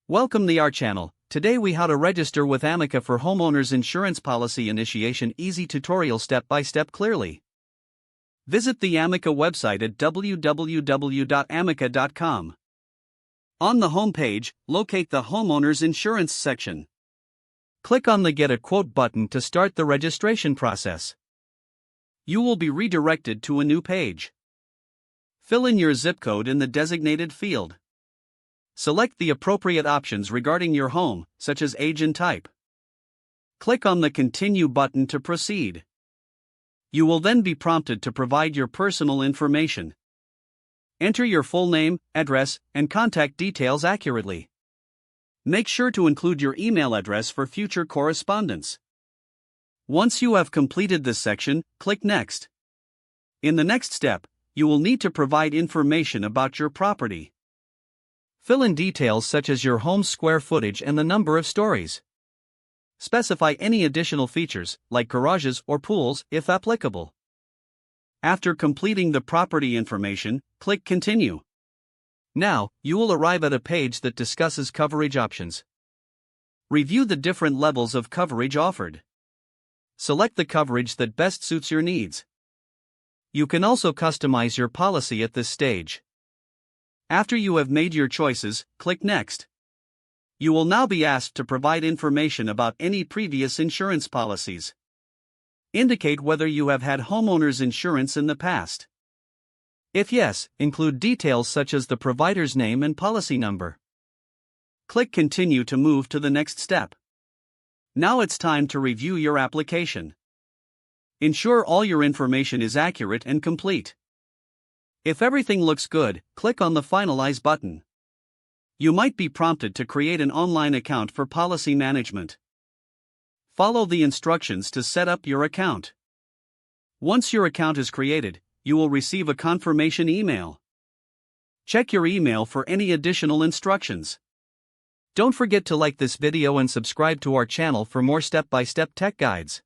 Welcome to our channel. Today we how to register with Amica for homeowners insurance policy initiation easy tutorial step by step clearly. Visit the Amica website at www.amica.com. On the home page, locate the homeowners insurance section. Click on the Get a Quote button to start the registration process. You will be redirected to a new page. Fill in your zip code in the designated field. Select the appropriate options regarding your home, such as age and type. Click on the Continue button to proceed. You will then be prompted to provide your personal information. Enter your full name, address, and contact details accurately. Make sure to include your email address for future correspondence. Once you have completed this section, click Next. In the next step, you will need to provide information about your property. Fill in details such as your home's square footage and the number of stories. Specify any additional features, like garages or pools, if applicable. After completing the property information, click Continue. Now, you will arrive at a page that discusses coverage options. Review the different levels of coverage offered. Select the coverage that best suits your needs. You can also customize your policy at this stage. After you have made your choices, click Next. You will now be asked to provide information about any previous insurance policies. Indicate whether you have had homeowners insurance in the past. If yes, include details such as the provider's name and policy number. Click Continue to move to the next step. Now it's time to review your application. Ensure all your information is accurate and complete. If everything looks good, click on the Finalize button. You might be prompted to create an online account for policy management. Follow the instructions to set up your account. Once your account is created, you will receive a confirmation email. Check your email for any additional instructions. Don't forget to like this video and subscribe to our channel for more step-by-step tech guides.